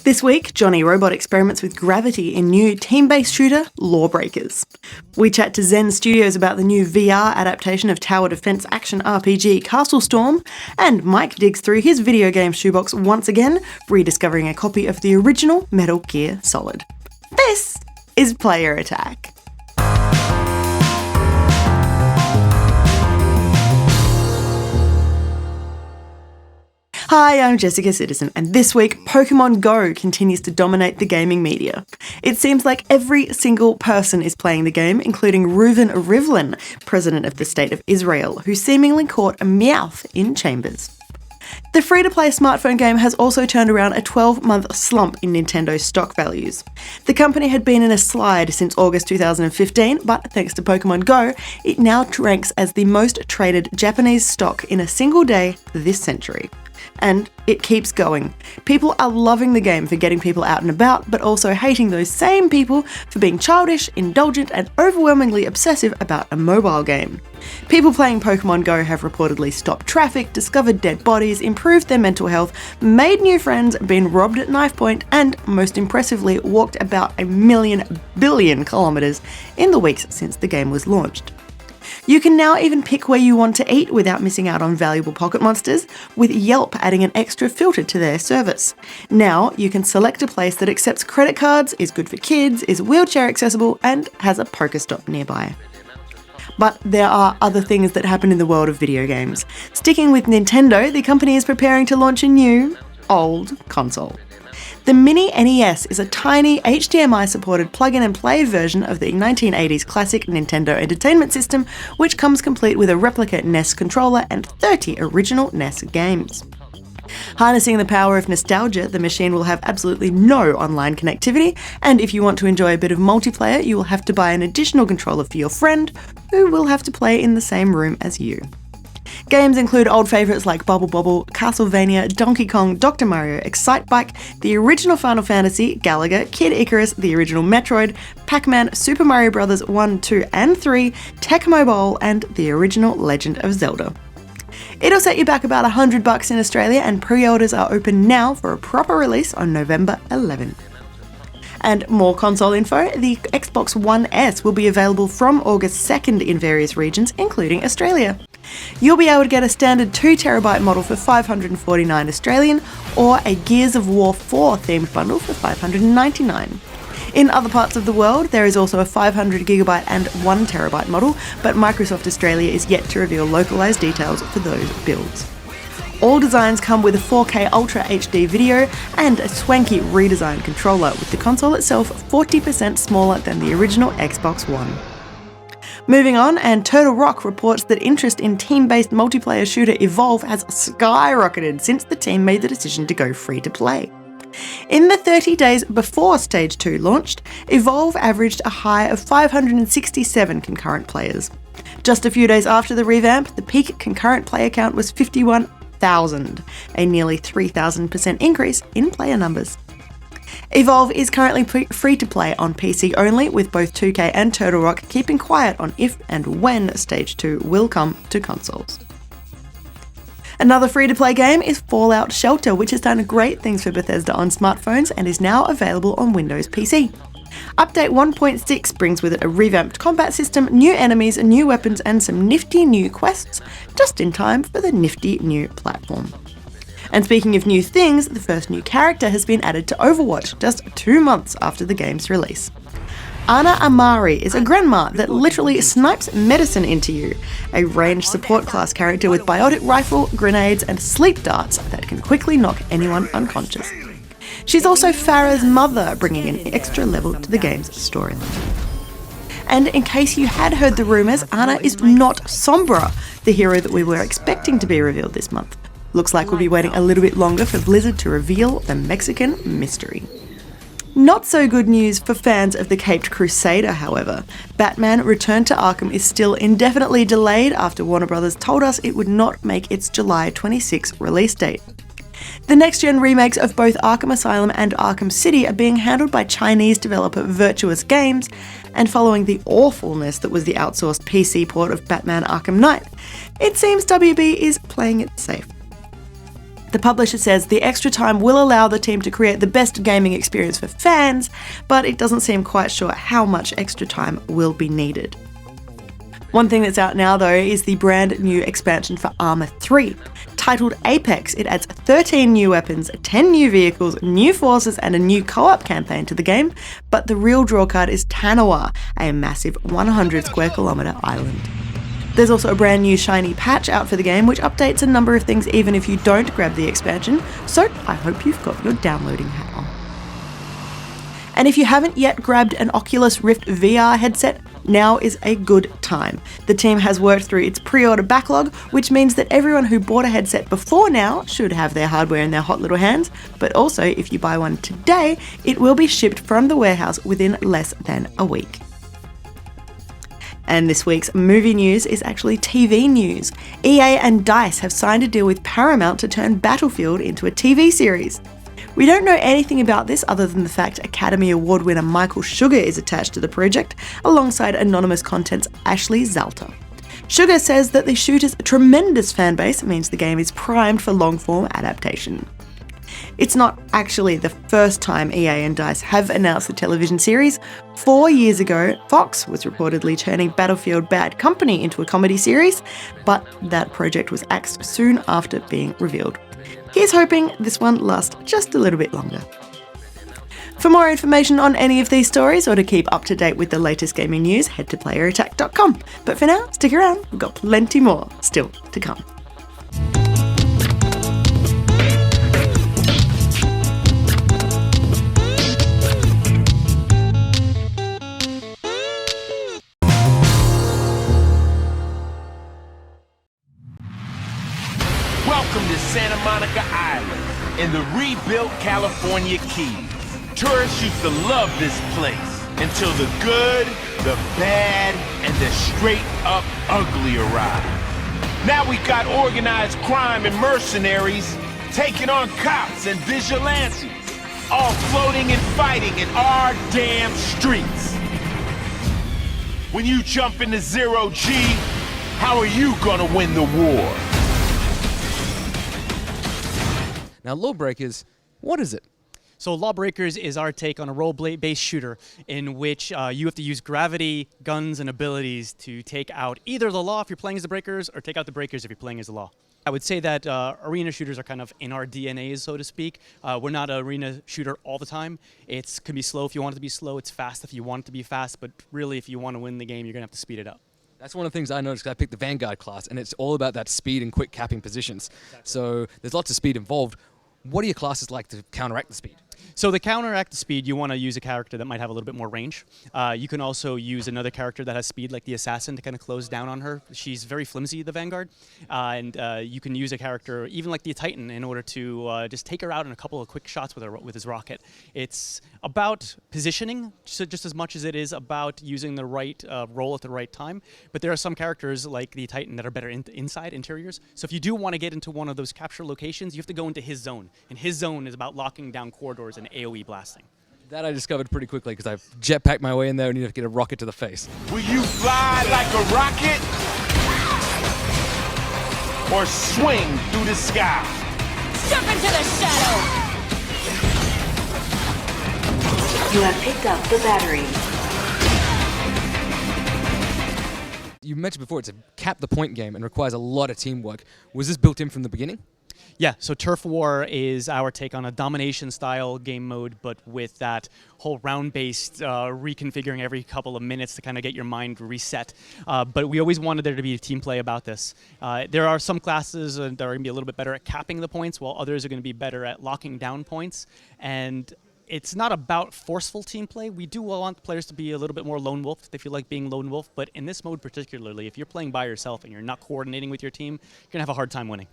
This week, Jonny Robot experiments with gravity in new team-based shooter, LawBreakers. We chat to Zen Studios about the new VR adaptation of tower defense action RPG CastleStorm, and Mike digs through his Videogame Shoebox once again, rediscovering a copy of the original Metal Gear Solid. This is Player Attack. Hi, I'm Jessica Citizen, and this week, Pokemon Go continues to dominate the gaming media. It seems like every single person is playing the game, including Reuven Rivlin, president of the State of Israel, who seemingly caught a Meowth in chambers. The free-to-play smartphone game has also turned around a 12-month slump in Nintendo's stock values. The company had been in a slide since August 2015, but thanks to Pokemon Go, it now ranks as the most traded Japanese stock in a single day this century. And it keeps going. People are loving the game for getting people out and about, but also hating those same people for being childish, indulgent, and overwhelmingly obsessive about a mobile game. People playing Pokemon Go have reportedly stopped traffic, discovered dead bodies, improved their mental health, made new friends, been robbed at knife point, and, most impressively, walked about 1 billion kilometers in the weeks since the game was launched. You can now even pick where you want to eat without missing out on valuable pocket monsters, with Yelp adding an extra filter to their service. Now you can select a place that accepts credit cards, is good for kids, is wheelchair accessible, and has a Pokestop nearby. But there are other things that happen in the world of video games. Sticking with Nintendo, the company is preparing to launch a new, old console. The Mini NES is a tiny HDMI-supported plug-in-and-play version of the 1980s classic Nintendo Entertainment System, which comes complete with a replica NES controller and 30 original NES games. Harnessing the power of nostalgia, the machine will have absolutely no online connectivity, and if you want to enjoy a bit of multiplayer, you will have to buy an additional controller for your friend, who will have to play in the same room as you. Games include old favourites like Bubble Bobble, Castlevania, Donkey Kong, Dr. Mario, Excitebike, the original Final Fantasy, Galaga, Kid Icarus, the original Metroid, Pac-Man, Super Mario Bros. 1, 2 and 3, Tecmo Bowl, and the original Legend of Zelda. It'll set you back about $100 in Australia, and pre-orders are open now for a proper release on November 11th. And more console info, the Xbox One S will be available from August 2nd in various regions, including Australia. You'll be able to get a standard 2TB model for $549 Australian, or a Gears of War 4 themed bundle for $599. In other parts of the world, there is also a 500GB and 1TB model, but Microsoft Australia is yet to reveal localised details for those builds. All designs come with a 4K Ultra HD video and a swanky redesigned controller, with the console itself 40% smaller than the original Xbox One. Moving on, and Turtle Rock reports that interest in team-based multiplayer shooter Evolve has skyrocketed since the team made the decision to go free-to-play. In the 30 days before Stage 2 launched, Evolve averaged a high of 567 concurrent players. Just a few days after the revamp, the peak concurrent player count was 51,000, a nearly 3,000% increase in player numbers. Evolve is currently free-to-play on PC only, with both 2K and Turtle Rock keeping quiet on if and when Stage 2 will come to consoles. Another free-to-play game is Fallout Shelter, which has done great things for Bethesda on smartphones and is now available on Windows PC. Update 1.6 brings with it a revamped combat system, new enemies, new weapons, and some nifty new quests, just in time for the nifty new platform. And speaking of new things, the first new character has been added to Overwatch just 2 months after the game's release. Ana Amari is a grandma that literally snipes medicine into you, a ranged support class character with biotic rifle, grenades, and sleep darts that can quickly knock anyone unconscious. She's also Farah's mother, bringing an extra level to the game's storyline. And in case you had heard the rumours, Ana is not Sombra, the hero that we were expecting to be revealed this month. Looks like we'll be waiting a little bit longer for Blizzard to reveal the Mexican mystery. Not so good news for fans of the Caped Crusader, however. Batman Return to Arkham is still indefinitely delayed after Warner Bros. Told us it would not make its July 26 release date. The next-gen remakes of both Arkham Asylum and Arkham City are being handled by Chinese developer Virtuous Games, and following the awfulness that was the outsourced PC port of Batman Arkham Knight, it seems WB is playing it safe. The publisher says the extra time will allow the team to create the best gaming experience for fans, but it doesn't seem quite sure how much extra time will be needed. One thing that's out now, though, is the brand new expansion for Arma 3. Titled Apex, it adds 13 new weapons, 10 new vehicles, new forces, and a new co-op campaign to the game, but the real drawcard is Tanawa, a massive 100 square kilometre island. There's also a brand new shiny patch out for the game, which updates a number of things even if you don't grab the expansion, so I hope you've got your downloading hat on. And if you haven't yet grabbed an Oculus Rift VR headset, now is a good time. The team has worked through its pre-order backlog, which means that everyone who bought a headset before now should have their hardware in their hot little hands, but also if you buy one today, it will be shipped from the warehouse within less than a week. And this week's movie news is actually TV news. EA and DICE have signed a deal with Paramount to turn Battlefield into a TV series. We don't know anything about this other than the fact Academy Award winner Michael Sugar is attached to the project, alongside Anonymous Content's Ashley Zalter. Sugar says that the shooter's tremendous fanbase means the game is primed for long-form adaptation. It's not actually the first time EA and DICE have announced the television series. 4 years ago, Fox was reportedly turning Battlefield Bad Company into a comedy series, but that project was axed soon after being revealed. Here's hoping this one lasts just a little bit longer. For more information on any of these stories or to keep up to date with the latest gaming news, head to playerattack.com. But for now, stick around, we've got plenty more still to come. Welcome to Santa Monica Island in the rebuilt California Keys. Tourists used to love this place until the good, the bad, and the straight-up ugly arrived. Now we got organized crime and mercenaries taking on cops and vigilantes, all floating and fighting in our damn streets. When you jump into zero G, how are you gonna win the war? Now, LawBreakers, what is it? So LawBreakers is our take on a role-based shooter in which you have to use gravity, guns, and abilities to take out either the law if you're playing as the breakers or take out the breakers if you're playing as the law. I would say that arena shooters are kind of in our DNAs, so to speak. We're not an arena shooter all the time. It can be slow if you want it to be slow. It's fast if you want it to be fast. But really, if you want to win the game, you're going to have to speed it up. That's one of the things I noticed because I picked the Vanguard class, and it's all about that speed and quick capping positions. Exactly. So there's lots of speed involved. What are your classes like to counteract the speed? So to counteract the speed, you want to use a character that might have a little bit more range. You can also use another character that has speed, like the Assassin, to kind of close down on her. She's very flimsy, the Vanguard. And you can use a character, even like the Titan, in order to just take her out in a couple of quick shots with his rocket. It's about positioning, just as much as it is about using the right role at the right time. But there are some characters, like the Titan, that are better inside interiors. So if you do want to get into one of those capture locations, you have to go into his zone. And his zone is about locking down corridors and AoE blasting. That I discovered pretty quickly because I've jetpacked my way in there and you have to get a rocket to the face. Will you fly like a rocket or swing through the sky? Step into the shadow! You have picked up the battery. You mentioned before it's a cap the point game and requires a lot of teamwork. Was this built in from the beginning? Yeah, so Turf War is our take on a domination-style game mode, but with that whole round-based reconfiguring every couple of minutes to kind of get your mind reset. But we always wanted there to be a team play about this. There are some classes that are going to be a little bit better at capping the points, while others are going to be better at locking down points. And it's not about forceful team play. We do want players to be a little bit more lone wolf if they feel like being lone wolf. But in this mode particularly, if you're playing by yourself and you're not coordinating with your team, you're going to have a hard time winning.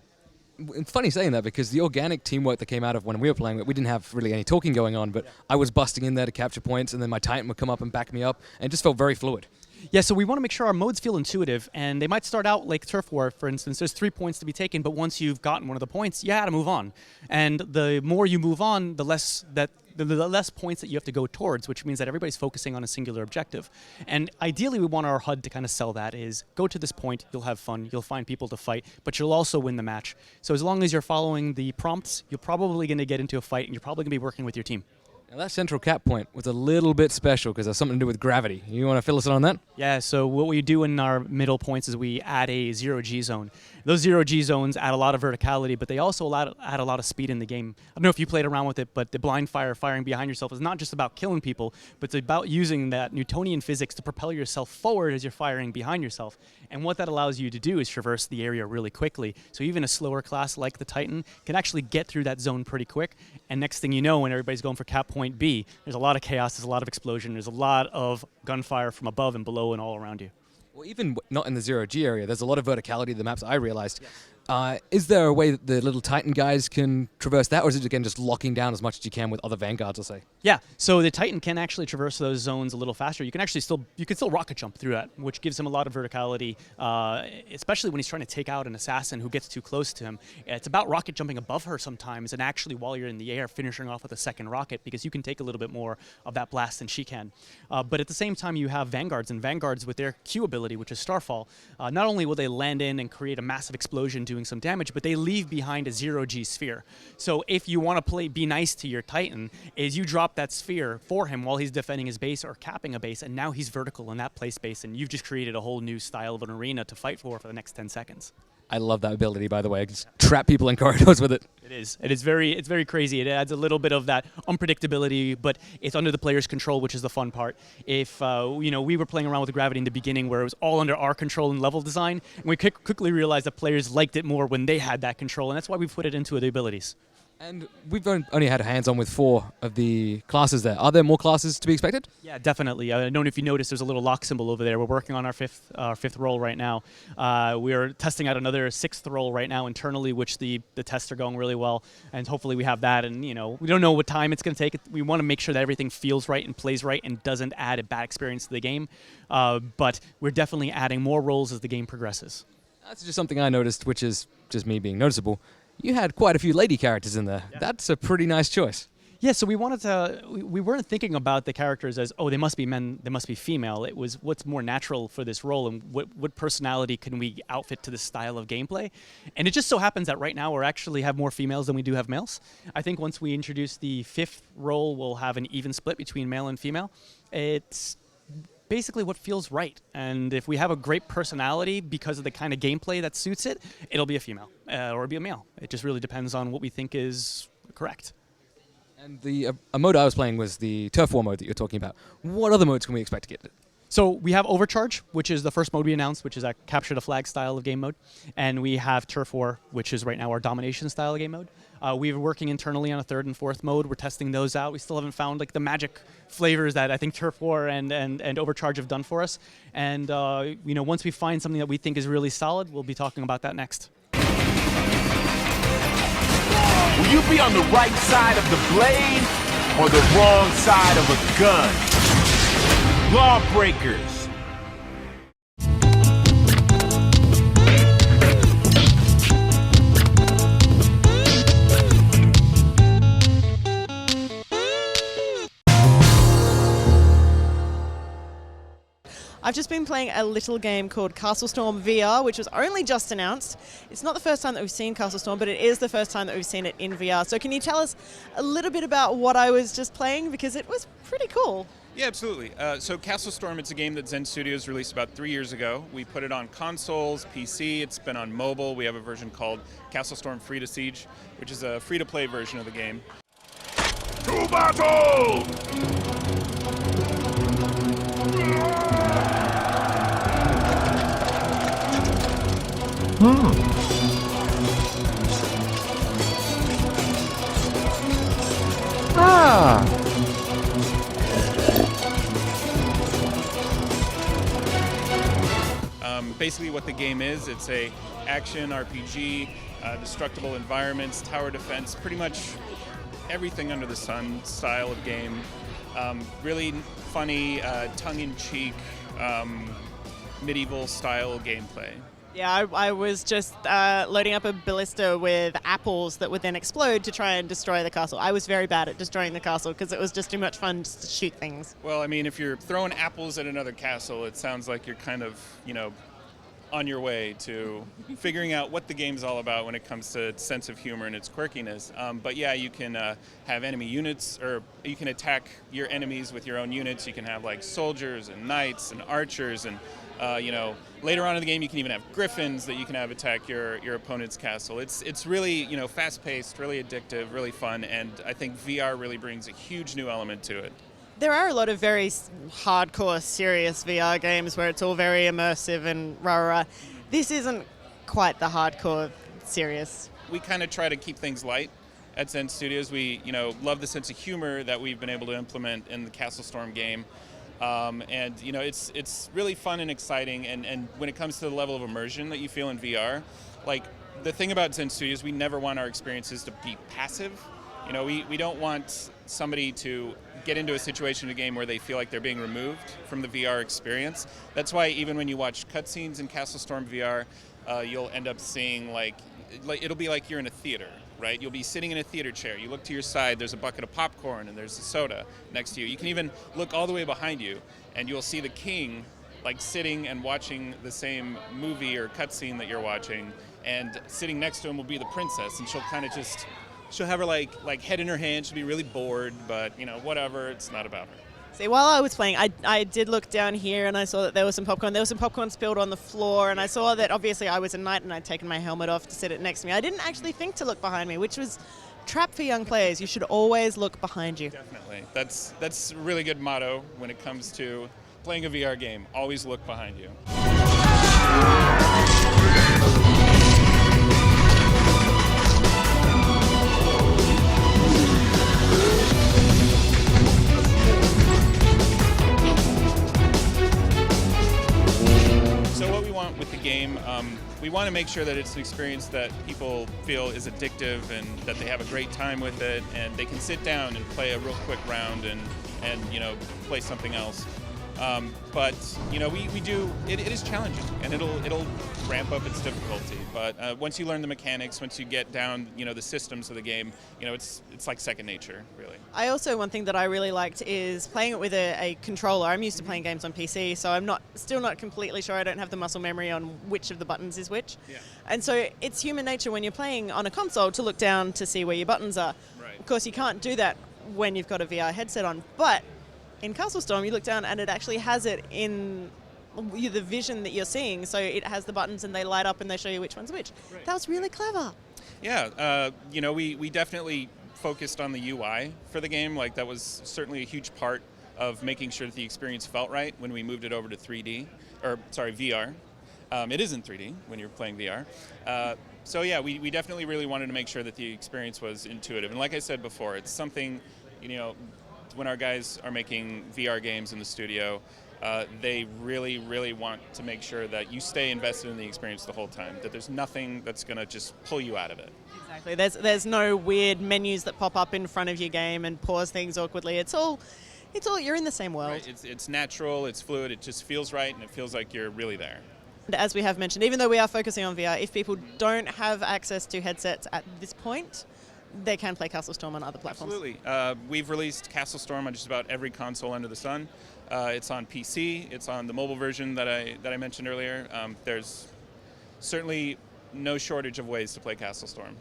It's funny saying that because the organic teamwork that came out of when we were playing it, we didn't have really any talking going on, but I was busting in there to capture points and then my Titan would come up and back me up and it just felt very fluid. Yeah, so we want to make sure our modes feel intuitive, and they might start out like Turf War, for instance. There's 3 points to be taken, but once you've gotten one of the points, you got to move on. And the more you move on, the less that the less points that you have to go towards, which means that everybody's focusing on a singular objective. And ideally, we want our HUD to kind of sell that is, go to this point, you'll have fun, you'll find people to fight, but you'll also win the match. So as long as you're following the prompts, you're probably going to get into a fight, and you're probably going to be working with your team. Now that central cap point was a little bit special because there's something to do with gravity. You want to fill us in on that? Yeah, so what we do in our middle points is we add a zero-G zone. Those zero-G zones add a lot of verticality, but they also add a lot of speed in the game. I don't know if you played around with it, but the blind fire, firing behind yourself, is not just about killing people, but it's about using that Newtonian physics to propel yourself forward as you're firing behind yourself. And what that allows you to do is traverse the area really quickly. So even a slower class like the Titan can actually get through that zone pretty quick. And next thing you know, when everybody's going for cap point B, there's a lot of chaos, there's a lot of explosion, there's a lot of gunfire from above and below and all around you. Well, even not in the zero-G area, there's a lot of verticality in the maps, I realized. Yes. Is there a way that the little Titan guys can traverse that, or is it again just locking down as much as you can with other Vanguards, I'll say? Yeah, so the Titan can actually traverse those zones a little faster. You can actually still rocket jump through that, which gives him a lot of verticality, especially when he's trying to take out an assassin who gets too close to him. It's about rocket jumping above her sometimes, and actually while you're in the air, finishing off with a second rocket, because you can take a little bit more of that blast than she can. But at the same time, you have Vanguards, and Vanguards with their Q ability, which is Starfall, not only will they land in and create a massive explosion doing some damage, but they leave behind a zero-G sphere. So if you want to be nice to your Titan, is you drop that sphere for him while he's defending his base or capping a base, and now he's vertical in that play space, and you've just created a whole new style of an arena to fight for the next 10 seconds. I love that ability, by the way. Just trap people in corridors with it. It is. It's very crazy. It adds a little bit of that unpredictability, but it's under the player's control, which is the fun part. If we were playing around with gravity in the beginning, where it was all under our control and level design, and we quickly realized that players liked it more when they had that control, and that's why we put it into the abilities. And we've only had hands-on with 4 of the classes there. Are there more classes to be expected? Yeah, definitely. I don't know if you noticed, there's a little lock symbol over there. We're working on our fifth role right now. We are testing out another 6th role right now internally, which the tests are going really well. And hopefully we have that. And, we don't know what time it's going to take. We want to make sure that everything feels right and plays right and doesn't add a bad experience to the game. But we're definitely adding more roles as the game progresses. That's just something I noticed, which is just me being noticeable. You had quite a few lady characters in there. Yeah. That's a pretty nice choice. Yeah, so we wanted to, we weren't thinking about the characters as, oh, they must be men, they must be female. It was what's more natural for this role and what personality can we outfit to this style of gameplay. And it just so happens that right now we actually have more females than we do have males. I think once we introduce the 5th role, we'll have an even split between male and female. It's basically what feels right. And if we have a great personality because of the kind of gameplay that suits it, it'll be a female or it'll be a male. It just really depends on what we think is correct. And the a mode I was playing was the Turf War mode that you're talking about. What other modes can we expect to get? So we have Overcharge, which is the first mode we announced, which is a capture the flag style of game mode. And we have Turf War, which is right now our domination style of game mode. We're working internally on a 3rd and 4th mode. We're testing those out. We still haven't found the magic flavors that I think Turf War and Overcharge have done for us. And once we find something that we think is really solid, we'll be talking about that next. Will you be on the right side of the blade or the wrong side of a gun? LawBreakers. I've just been playing a little game called CastleStorm VR, which was only just announced. It's not the first time that we've seen CastleStorm, but it is the first time that we've seen it in VR. So can you tell us a little bit about what I was just playing? Because it was pretty cool. Yeah, absolutely. So CastleStorm, it's a game that Zen Studios released about 3 years ago. We put it on consoles, PC, it's been on mobile. We have a version called CastleStorm Free to Siege, which is a free-to-play version of the game. To battle! Basically what the game is, it's a action RPG, destructible environments, tower defense, pretty much everything under the sun style of game. Really funny, tongue-in-cheek, medieval style gameplay. Yeah, I was just loading up a ballista with apples that would then explode to try and destroy the castle. I was very bad at destroying the castle because it was just too much fun just to shoot things. Well, I mean, if you're throwing apples at another castle, it sounds like you're kind of, on your way to figuring out what the game's all about when it comes to its sense of humor and its quirkiness. But yeah, you can have enemy units, or you can attack your enemies with your own units. You can have like soldiers and knights and archers, and later on in the game you can even have griffins that you can have attack your opponent's castle. It's really fast-paced, really addictive, really fun, and I think VR really brings a huge new element to it. There are a lot of very hardcore, serious VR games where it's all very immersive and rah-rah. This isn't quite the hardcore serious. We kind of try to keep things light at Zen Studios. We, love the sense of humor that we've been able to implement in the CastleStorm game. And it's really fun and exciting. And when it comes to the level of immersion that you feel in VR, like the thing about Zen Studios, we never want our experiences to be passive. We don't want somebody to get into a situation in a game where they feel like they're being removed from the VR experience. That's why even when you watch cutscenes in CastleStorm VR, you'll end up seeing like it'll be like you're in a theater, right? You'll be sitting in a theater chair. You look to your side, there's a bucket of popcorn and there's a soda next to you. You can even look all the way behind you and you'll see the king like sitting and watching the same movie or cutscene that you're watching, and sitting next to him will be the princess, and she'll kind of she'll have her like head in her hand. She'll be really bored, but whatever. It's not about her. See, while I was playing, I did look down here and I saw that there was some popcorn. There was some popcorn spilled on the floor, and I saw that obviously I was a knight and I'd taken my helmet off to sit it next to me. I didn't actually think to look behind me, which was trap for young players. You should always look behind you. Definitely. That's a really good motto when it comes to playing a VR game. Always look behind you. With the game, we want to make sure that it's an experience that people feel is addictive and that they have a great time with it, and they can sit down and play a real quick round and play something else. But we do. It is challenging, and it'll ramp up its difficulty. But once you learn the mechanics, once you get down, the systems of the game, it's like second nature, really. I also, one thing that I really liked is playing it with a controller. I'm used to playing games on PC, so I'm still not completely sure. I don't have the muscle memory on which of the buttons is which. Yeah. And so it's human nature when you're playing on a console to look down to see where your buttons are. Right. Of course, you can't do that when you've got a VR headset on, but in CastleStorm, you look down and it actually has it in the vision that you're seeing. So it has the buttons and they light up and they show you which one's which. Right. That was really clever. Yeah, we definitely focused on the UI for the game. Like, that was certainly a huge part of making sure that the experience felt right when we moved it over to VR. It is in 3D when you're playing VR. So yeah, we definitely really wanted to make sure that the experience was intuitive. And like I said before, it's something, when our guys are making VR games in the studio, they really, really want to make sure that you stay invested in the experience the whole time, that there's nothing that's going to just pull you out of it. Exactly. There's no weird menus that pop up in front of your game and pause things awkwardly. It's all you're in the same world. Right. It's natural, it's fluid, it just feels right, and it feels like you're really there. As we have mentioned, even though we are focusing on VR, if people don't have access to headsets at this point, they can play CastleStorm on other platforms. Absolutely. We've released CastleStorm on just about every console under the sun. It's on PC. It's on the mobile version that I mentioned earlier. There's certainly no shortage of ways to play CastleStorm.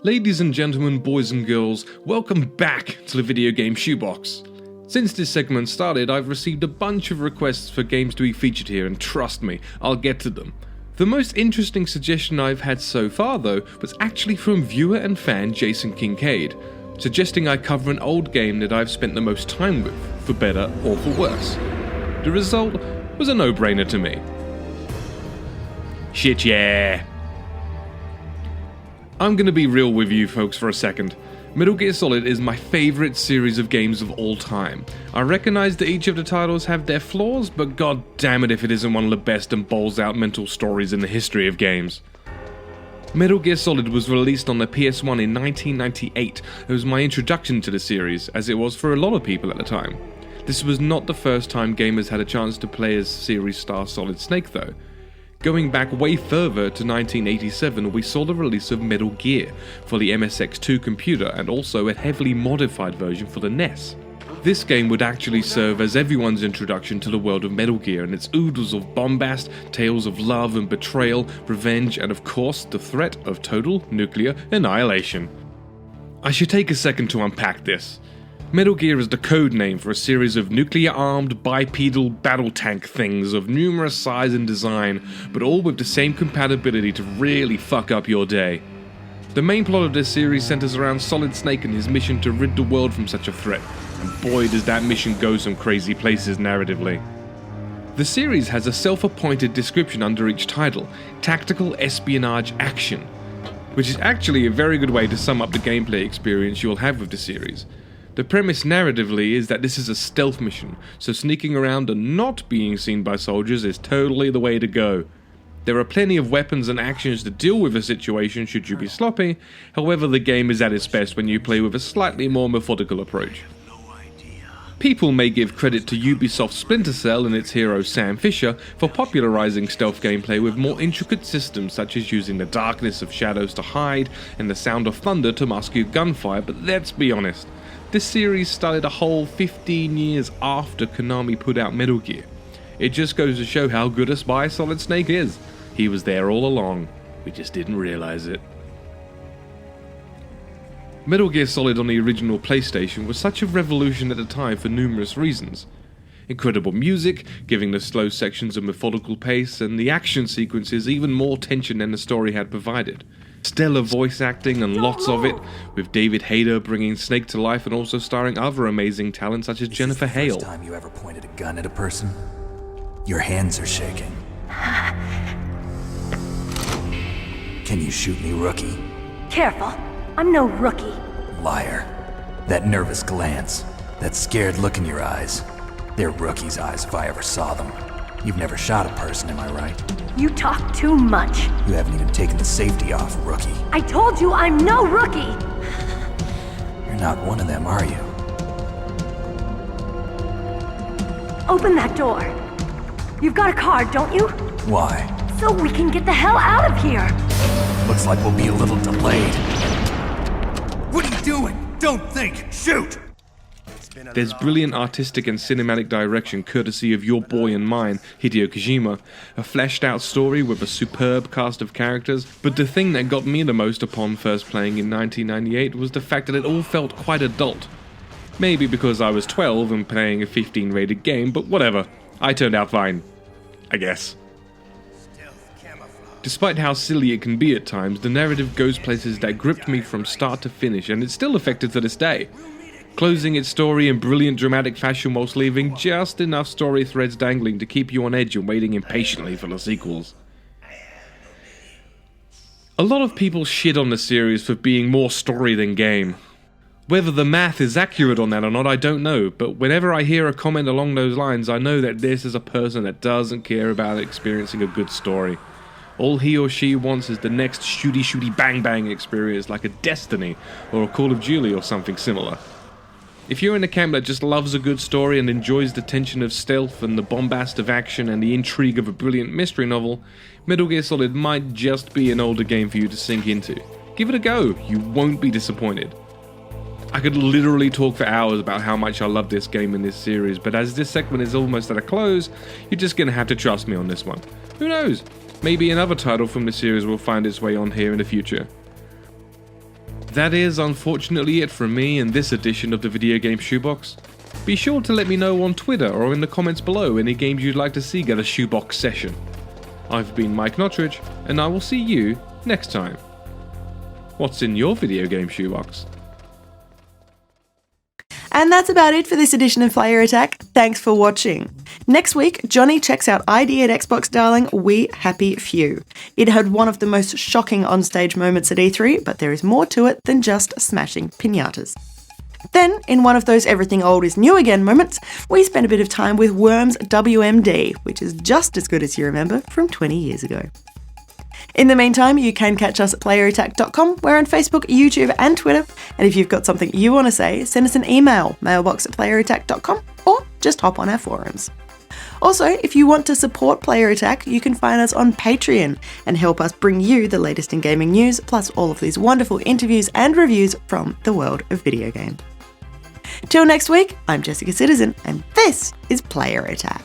Ladies and gentlemen, boys and girls, welcome back to the Video Game Shoebox. Since this segment started, I've received a bunch of requests for games to be featured here, and trust me, I'll get to them. The most interesting suggestion I've had so far, though, was actually from viewer and fan Jason Kincaid, suggesting I cover an old game that I've spent the most time with, for better or for worse. The result was a no-brainer to me. Shit, yeah. I'm gonna be real with you folks for a second. Metal Gear Solid is my favourite series of games of all time. I recognise that each of the titles have their flaws, but god damn it if it isn't one of the best and balls out mental stories in the history of games. Metal Gear Solid was released on the PS1 in 1998. It was my introduction to the series, as it was for a lot of people at the time. This was not the first time gamers had a chance to play as series star Solid Snake though. Going back way further to 1987, we saw the release of Metal Gear for the MSX2 computer and also a heavily modified version for the NES. This game would actually serve as everyone's introduction to the world of Metal Gear and its oodles of bombast, tales of love and betrayal, revenge, and of course the threat of total nuclear annihilation. I should take a second to unpack this. Metal Gear is the code name for a series of nuclear-armed bipedal battle tank things of numerous size and design, but all with the same compatibility to really fuck up your day. The main plot of this series centers around Solid Snake and his mission to rid the world from such a threat, and boy does that mission go some crazy places narratively. The series has a self-appointed description under each title, Tactical Espionage Action, which is actually a very good way to sum up the gameplay experience you'll have with the series. The premise narratively is that this is a stealth mission, so sneaking around and not being seen by soldiers is totally the way to go. There are plenty of weapons and actions to deal with a situation should you be sloppy, however the game is at its best when you play with a slightly more methodical approach. People may give credit to Ubisoft's Splinter Cell and its hero Sam Fisher for popularizing stealth gameplay with more intricate systems such as using the darkness of shadows to hide and the sound of thunder to mask your gunfire, but let's be honest. This series started a whole 15 years after Konami put out Metal Gear. It just goes to show how good a spy Solid Snake is. He was there all along, we just didn't realize it. Metal Gear Solid on the original PlayStation was such a revolution at the time for numerous reasons. Incredible music, giving the slow sections a methodical pace, and the action sequences even more tension than the story had provided. Stellar voice acting and lots of it, with David Hayter bringing Snake to life and also starring other amazing talent such as Jennifer Hale. First time you ever pointed a gun at a person? Your hands are shaking. Can you shoot me, rookie? Careful, I'm no rookie. Liar. That nervous glance, that scared look in your eyes. They're rookie's eyes if I ever saw them. You've never shot a person, am I right? You talk too much. You haven't even taken the safety off, rookie. I told you I'm no rookie! You're not one of them, are you? Open that door. You've got a card, don't you? Why? So we can get the hell out of here! Looks like we'll be a little delayed. What are you doing? Don't think! Shoot! There's brilliant artistic and cinematic direction courtesy of your boy and mine, Hideo Kojima, a fleshed out story with a superb cast of characters, but the thing that got me the most upon first playing in 1998 was the fact that it all felt quite adult. Maybe because I was 12 and playing a 15 rated game, but whatever, I turned out fine, I guess. Despite how silly it can be at times, the narrative goes places that gripped me from start to finish, and it's still effective to this day. Closing its story in brilliant dramatic fashion whilst leaving just enough story threads dangling to keep you on edge and waiting impatiently for the sequels. A lot of people shit on the series for being more story than game. Whether the math is accurate on that or not, I don't know, but whenever I hear a comment along those lines, I know that this is a person that doesn't care about experiencing a good story. All he or she wants is the next shooty bang bang experience like a Destiny or a Call of Duty or something similar. If you're in a camp that just loves a good story and enjoys the tension of stealth and the bombast of action and the intrigue of a brilliant mystery novel, Metal Gear Solid might just be an older game for you to sink into. Give it a go, you won't be disappointed. I could literally talk for hours about how much I love this game and this series, but as this segment is almost at a close, you're just gonna have to trust me on this one. Who knows? Maybe another title from the series will find its way on here in the future. That is unfortunately it from me in this edition of the Video Game Shoebox. Be sure to let me know on Twitter or in the comments below any games you'd like to see get a shoebox session. I've been Mike Nottridge, and I will see you next time. What's in your Video Game Shoebox? And that's about it for this edition of Player Attack. Thanks for watching. Next week, Jonny checks out ID at Xbox darling We Happy Few. It had one of the most shocking onstage moments at E3, but there is more to it than just smashing piñatas. Then, in one of those everything old is new again moments, we spent a bit of time with Worms WMD, which is just as good as you remember from 20 years ago. In the meantime, you can catch us at playerattack.com. We're on Facebook, YouTube and Twitter. And if you've got something you want to say, send us an email, mailbox@playerattack.com, or just hop on our forums. Also, if you want to support Player Attack, you can find us on Patreon and help us bring you the latest in gaming news, plus all of these wonderful interviews and reviews from the world of video games. Till next week, I'm Jessica Citizen, and this is Player Attack.